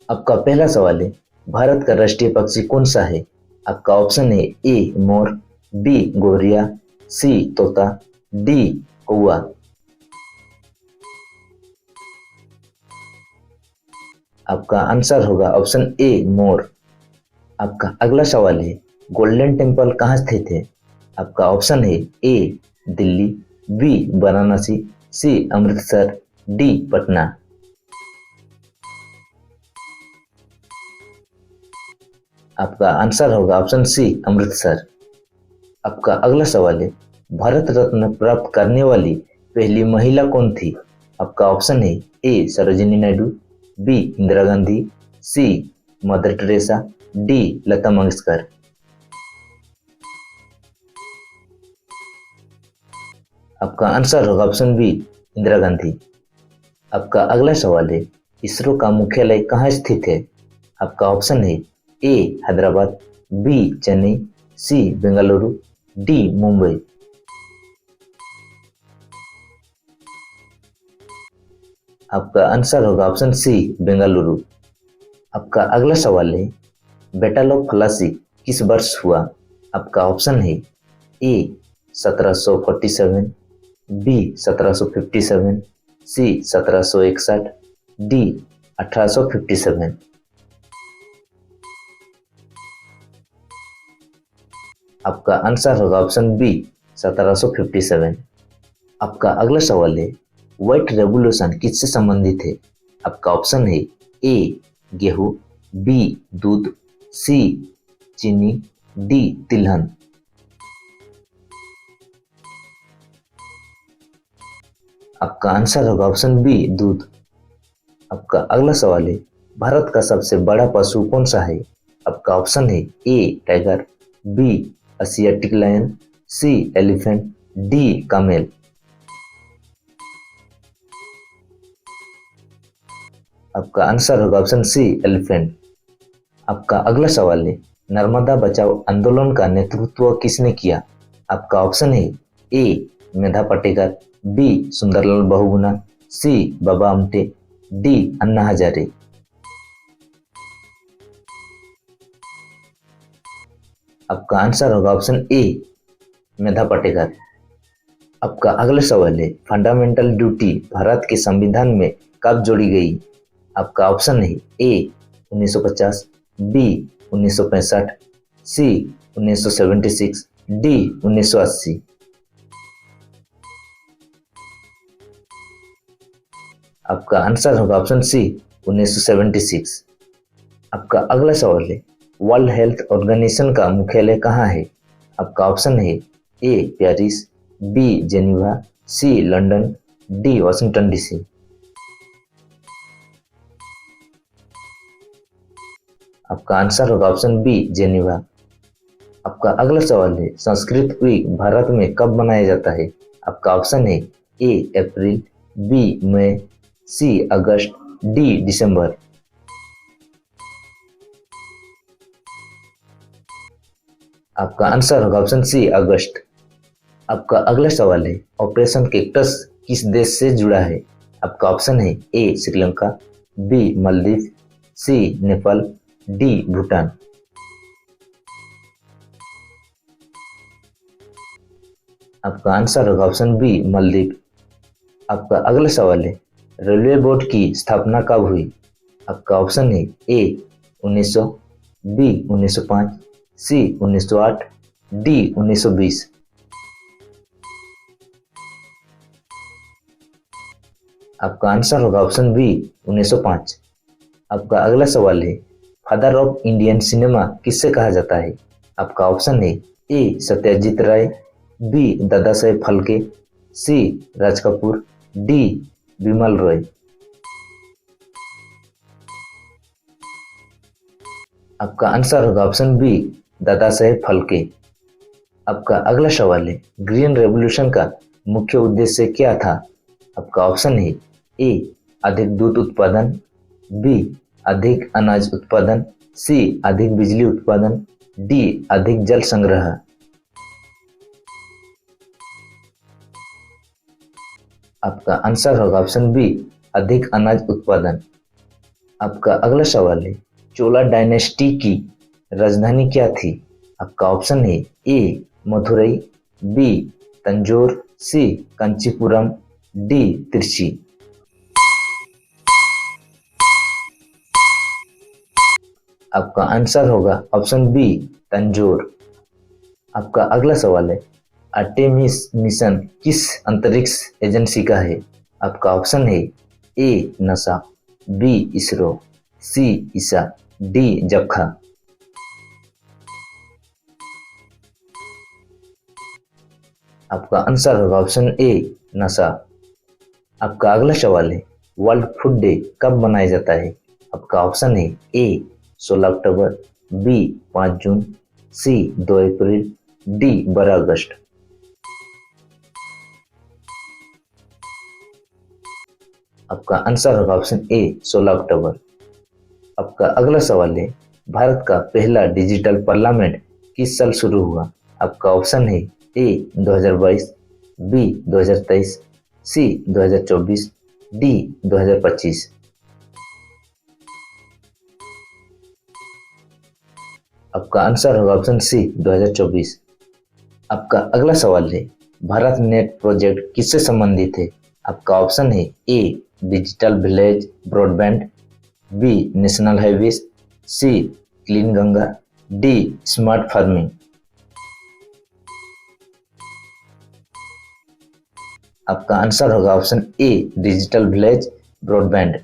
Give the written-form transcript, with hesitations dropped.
आपका पहला सवाल है, भारत का राष्ट्रीय पक्षी कौन सा है? आपका ऑप्शन है ए मोर, बी गोरिया, सी तोता, डी कौवा। आपका आंसर होगा ऑप्शन ए मोर। आपका अगला सवाल है, गोल्डन टेम्पल कहाँ स्थित है? आपका ऑप्शन है ए दिल्ली, बी वाराणसी, सी अमृतसर, डी पटना। आपका आंसर होगा ऑप्शन सी अमृतसर। आपका अगला सवाल है, भारत रत्न प्राप्त करने वाली पहली महिला कौन थी? आपका ऑप्शन है ए सरोजिनी नायडू, बी इंदिरा गांधी, सी mother Teresa, D Lata Mangeshkar. आपका आंसर होगा ऑप्शन बी इंदिरा गांधी। आपका अगला सवाल है, इसरो का मुख्यालय कहाँ स्थित है? आपका ऑप्शन है ए हैदराबाद, बी चेन्नई, सी बेंगलुरु, डी मुंबई। आपका आंसर होगा ऑप्शन सी बेंगलुरु। आपका अगला सवाल है, बैटल ऑफ प्लासी किस वर्ष हुआ? आपका ऑप्शन है ए 1747, बी 1757, सी 1761, डी 1857। आपका आंसर होगा ऑप्शन बी 1757। आपका अगला सवाल है, व्हाइट रेवोल्यूशन किससे संबंधित है? आपका ऑप्शन है ए गेहूं, बी दूध, सी चीनी, डी तिलहन। आपका आंसर होगा ऑप्शन बी दूध। आपका अगला सवाल है, भारत का सबसे बड़ा पशु कौन सा है? आपका ऑप्शन है ए टाइगर, बी एशियाटिक लायन, सी एलिफेंट, डी कामेल। आपका आंसर होगा ऑप्शन सी एलिफेंट। आपका अगला सवाल है, नर्मदा बचाओ आंदोलन का नेतृत्व किसने किया? आपका ऑप्शन है ए मेधा पाटेकर, बी सुंदरलाल बहुगुणा, सी बाबा आमटे, डी अन्ना हजारे। आपका आंसर होगा ऑप्शन ए मेधा पाटेकर। आपका अगला सवाल है, फंडामेंटल ड्यूटी भारत के संविधान में कब जोड़ी गई? आपका ऑप्शन है ए 1950, बी 1965, सी 1976, डी 1980। आपका आंसर होगा ऑप्शन सी 1976। आपका अगला सवाल है, वर्ल्ड हेल्थ ऑर्गेनाइजेशन का मुख्यालय कहाँ है? आपका ऑप्शन है ए पेरिस, बी जेनीवा, सी लंदन, डी वाशिंगटन डीसी। आपका आंसर होगा ऑप्शन बी जेनीवा। आपका अगला सवाल है, संस्कृत वीक भारत में कब मनाया जाता है? आपका ऑप्शन है ए अप्रैल, बी मई, सी अगस्त, डी दिसंबर। आपका आंसर होगा ऑप्शन सी अगस्त। आपका अगला सवाल है, ऑपरेशन कैक्टस किस देश से जुड़ा है? आपका ऑप्शन है ए श्रीलंका, बी मालदीव, सी नेपाल, डी भूटान। आपका आंसर होगा ऑप्शन बी मालदीव। आपका अगला सवाल है, रेलवे बोर्ड की स्थापना कब हुई? आपका ऑप्शन है ए 1900, बी 1905, सी 1908, डी 1920। आपका आंसर होगा ऑप्शन बी 1905। आपका अगला सवाल है, फादर ऑफ इंडियन सिनेमा किससे कहा जाता है? आपका ऑप्शन है ए सत्यजीत राय, बी दादा साहेब फाल्के, सी राज कपूर, डी बिमल रॉय। आपका आंसर होगा ऑप्शन बी दादा साहेब फाल्के। आपका अगला सवाल है, ग्रीन रेवोल्यूशन का मुख्य उद्देश्य क्या था? आपका ऑप्शन है ए अधिक दूध उत्पादन, बी अधिक अनाज उत्पादन, सी अधिक बिजली उत्पादन, डी अधिक जल संग्रह। आपका आंसर होगा ऑप्शन बी अधिक अनाज उत्पादन। आपका अगला सवाल है, चोला डायनेस्टी की राजधानी क्या थी? आपका ऑप्शन है ए मथुरई, बी तंजौर, सी कांचीपुरम, डी त्रिची। आपका आंसर होगा ऑप्शन बी तंजौर। आपका अगला सवाल है, आर्टेमिस मिशन किस अंतरिक्ष एजेंसी का है? आपका ऑप्शन है A NASA, B ISRO, C ESA, D JAXA. आपका आंसर होगा ऑप्शन ए नासा। आपका अगला सवाल है, वर्ल्ड फूड डे कब मनाया जाता है? आपका ऑप्शन है ए 16 अक्टूबर, बी 5 जून, सी 2 अप्रैल, डी 12 अगस्त। आपका आंसर होगा ऑप्शन ए 16 अक्टूबर। आपका अगला सवाल है, भारत का पहला डिजिटल पार्लियामेंट किस साल शुरू हुआ? आपका ऑप्शन है ए 2022, बी 2023, सी 2024, डी 2025। आपका आंसर होगा ऑप्शन सी 2024। आपका अगला सवाल है, भारत नेट प्रोजेक्ट किससे संबंधित है? आपका ऑप्शन है A digital village broadband, B national highways, C clean Ganga, D smart farming. आपका आंसर होगा option A digital village broadband.